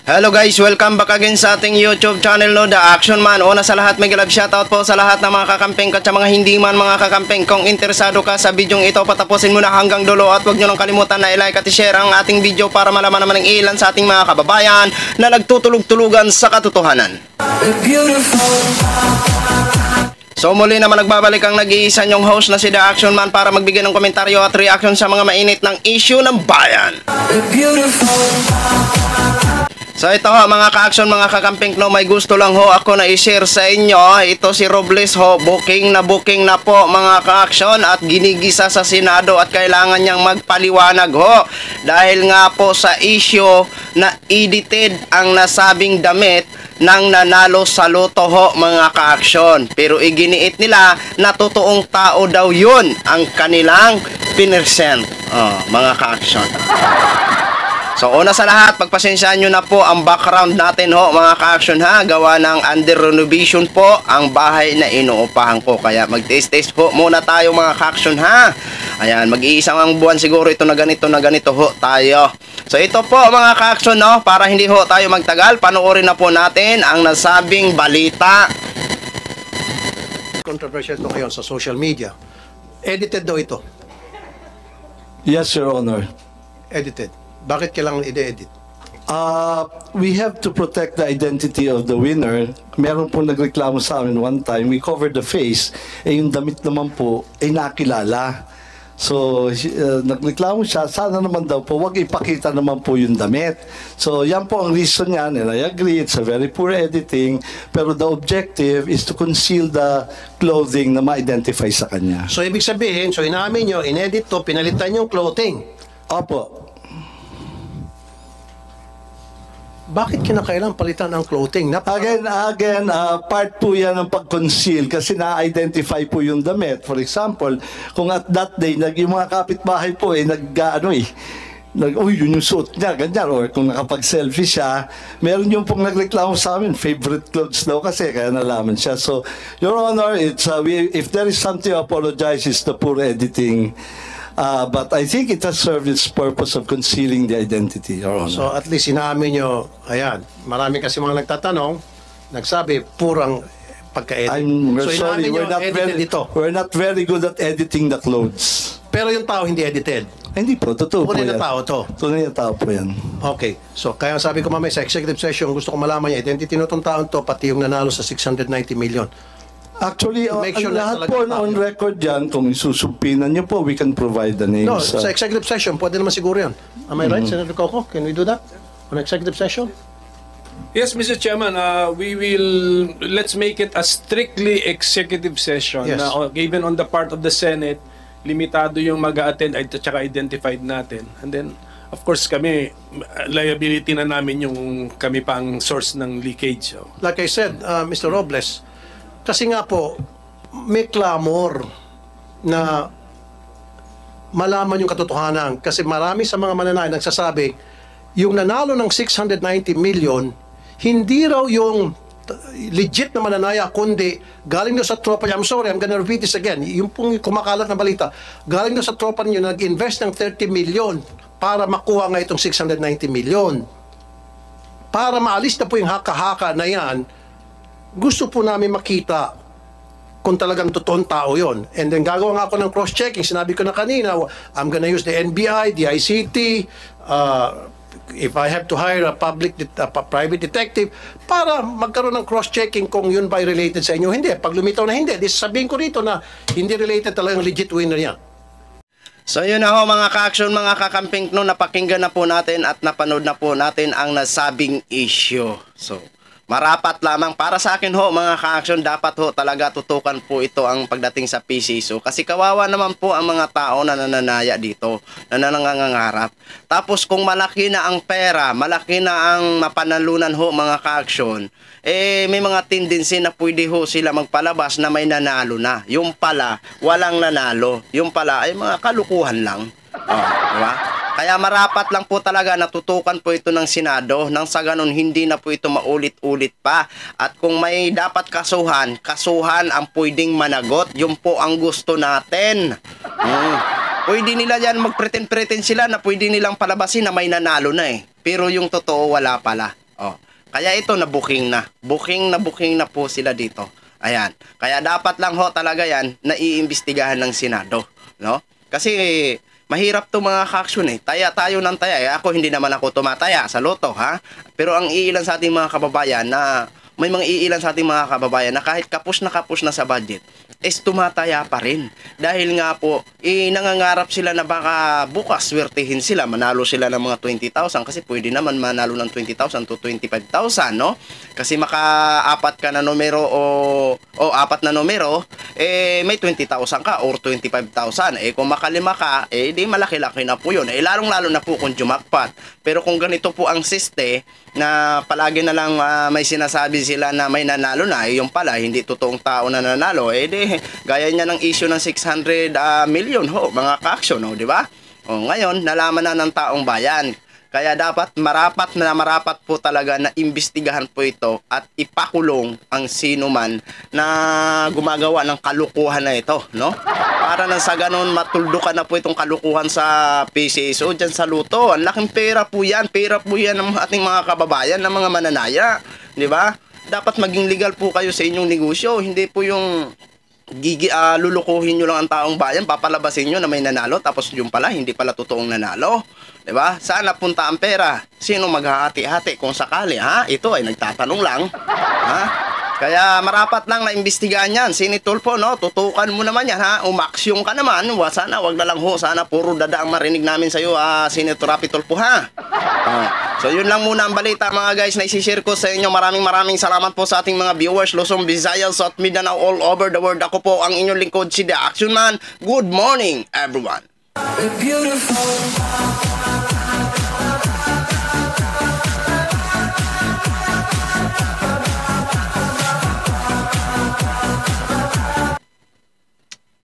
Hello guys, welcome back again sa ating YouTube channel, no, The Action Man. Una sa lahat, may galab shoutout po sa lahat ng mga kakamping at sa mga hindi man mga kakamping. Kung interesado ka sa bidyong ito, patapusin mo na hanggang dulo at huwag nyo nang kalimutan na i-like at i-share ang ating video para malaman naman ng ilan sa ating mga kababayan na nagtutulog-tulugan sa katotohanan. So muli naman nagbabalik ang nag-iisa nyong host na si The Action Man para magbigay ng komentaryo at reaction sa mga mainit ng issue ng bayan. So ito ho mga ka-action, mga kakamping, no, may gusto lang ho ako na i-share sa inyo. Ito si Robles ho, booking na po mga ka-action at ginigisa sa Senado at kailangan niyang magpaliwanag ho. Dahil nga po sa issue na edited ang nasabing damit nang nanalo sa loto ho mga ka-action. Pero iginiit nila na totoong tao daw yun ang kanilang pinersent. Mga ka-action. So una sa lahat, pagpasensyaan nyo na po ang background natin ho mga ka-action ha. Gawa ng under renovation po ang bahay na inuupahan ko. Kaya mag-taste po muna tayo mga ka-action ha. Ayan, mag-iisang ang buwan siguro ito na ganito ho tayo. So ito po mga ka-action, no, para hindi ho tayo magtagal, panoorin na po natin ang nasabing balita. Controversial ito ngayon sa social media. Edited daw ito. Yes, Your Honor. Edited. Bakit kailangan i-edit? We have to protect the identity of the winner. Meron po nagreklamo sa amin one time, we covered the face, yung damit naman po ay nakilala. So, nagreklamo siya, sana naman daw po, wag ipakita naman po yung damit. So, yan po ang reason niyan, and I agree, it's a very poor editing, pero the objective is to conceal the clothing na ma-identify sa kanya. So, ibig sabihin, so inamin nyo, inedit to, pinalitan yung clothing. Opo. Bakit kinakailangan palitan ang clothing? Again, part po yan ng pag-conceal kasi na-identify po yung damit. For example, kung at that day, yung mga kapitbahay po uy, yun yung suot niya, ganyan. Or kung nakapag-selfie siya, meron yung pong nagreklamo sa amin, favorite clothes daw kasi, kaya nalaman siya. So, Your Honor, it's, if there is something to apologize, it's the poor editing. But I think it has served its purpose of concealing the identity, Your Honor. So at least inamin nyo, ayan, marami kasi mga nagtatanong, nagsabi, purang pagka-edit. So sorry, we're not very good at editing the clothes. Pero yung tao hindi edited. Hindi po, totoo po yan. Tunay na tao to. Tunay na tao po yan. Okay, so kaya sabi ko mamaya sa executive session, gusto ko malaman niya, identity nitong taon to, pati yung nanalo sa 690 million. Actually, sure lahat po on record yan, kung isusumpinan niyo po, we can provide the names. No, sa executive session, pwede naman siguro yan. Am I right, Senator Coco? Can we do that? On executive session? Yes, Mr. Chairman, let's make it a strictly executive session. Yes. Na, given on the part of the Senate, limitado yung mag-a-attend at saka identified natin. And then, of course, kami, liability na namin yung kami pang source ng leakage. So. Like I said, Mr. Robles, kasi nga po, may clamor na malaman yung katotohanan. Kasi marami sa mga mananay nagsasabi, yung nanalo ng 690 million, hindi raw yung legit na mananaya, kundi galing doon sa tropa niya. I'm sorry, I'm gonna repeat this again. Yung pong kumakalat na balita, galing doon sa tropa niyo, nag-invest ng 30 million para makuha nga itong 690 million. Para maalis na po yung haka-haka na yan, gusto po namin makita kung talagang totoong tao yon. And then gagawa nga ako ng cross-checking. Sinabi ko na kanina, I'm gonna use the NBI, the ICT, if I have to hire a private detective, para magkaroon ng cross-checking kung yun ba related sa inyo. Hindi. Pag lumitaw na hindi, sabihin ko rito na hindi related talagang legit winner yan. So yun na ho mga ka-action, mga kakamping, no, napakinggan na po natin at napanood na po natin ang nasabing issue. So, marapat lamang para sa akin ho mga ka-action, dapat ho talaga tutukan po ito ang pagdating sa PCSO kasi kawawa naman po ang mga tao na nananaya dito, na nangangarap. Tapos kung malaki na ang pera, malaki na ang mapanalunan ho mga ka-action, may mga tendency na pwede ho sila magpalabas na may nanalo na. Yung pala, walang nanalo. Yung pala ay mga kalukuhan lang. Diba? Kaya marapat lang po talaga natutukan po ito ng Senado nang sa ganun hindi na po ito maulit-ulit pa. At kung may dapat kasuhan, kasuhan ang pwedeng managot. Yun po ang gusto natin. Pwede nila yan magpretend-pretend sila na pwede nilang palabasin na may nanalo na eh. Pero yung totoo wala pala. Oh, kaya ito na booking na. Booking na po sila dito. Ayan. Kaya dapat lang ho talaga yan na iimbestigahan ng Senado, no? Kasi mahirap to mga ka-aksyon eh. Taya tayo ng taya. Ako hindi naman ako tumataya sa loto, ha? Pero ang iilan sa ating mga kababayan na may mga iilan sa ating mga kababayan na kahit kapos na sa budget is tumataya pa rin. Dahil nga po, nangangarap sila na baka bukas swertihin sila, manalo sila ng mga 20,000 kasi pwede naman manalo ng 20,000 to 25,000, no? Kasi maka-apat ka na numero o apat na numero, may 20,000 ka or 25,000. Kung makalima ka, di malaki-laki na po yun. Lalong-lalo na po kung jumakpat. Pero kung ganito po ang siste, na palagi na lang may sinasabi sila na may nanalo na, yung pala hindi totoong tao na nanalo, gaya niya ng issue ng 600 million ho, mga ka-aksyon, no, di ba? O ngayon nalaman na ng taong bayan. Kaya dapat marapat po talaga na imbestigahan po ito at ipakulong ang sino man na gumagawa ng kalukuhan na ito, no? Para na sa ganun matuldukan na po itong kalukuhan sa PCSO dyan sa luto. Ang laking pera po yan ng ating mga kababayan, ng mga mananaya, di ba? Dapat maging legal po kayo sa inyong negosyo, hindi po yung lulukuhin nyo lang ang taong bayan, papalabasin nyo na may nanalo tapos yung pala hindi pala totoong nanalo. 'Di ba? Saan napunta ang pera? Sino maghahati-hati kung sakali, ha? Ito ay nagtatanong lang. Ha? Kaya marapat lang na imbestigahan yan. Sinitulpo, no? Tutukan mo naman yan, ha? Umaksyon ka naman. Sana, wag na lang ho. Sana puro dada ang marinig namin sa'yo, Senator Rapi Tulfo, ha? So, yun lang muna ang balita, mga guys, na isi-share ko sa inyo. Maraming salamat po sa ating mga viewers, Luzon, Visayas, at Mindanao, all over the world. Ako po ang inyong lingkod, si The Action Man. Good morning, everyone. Beautiful.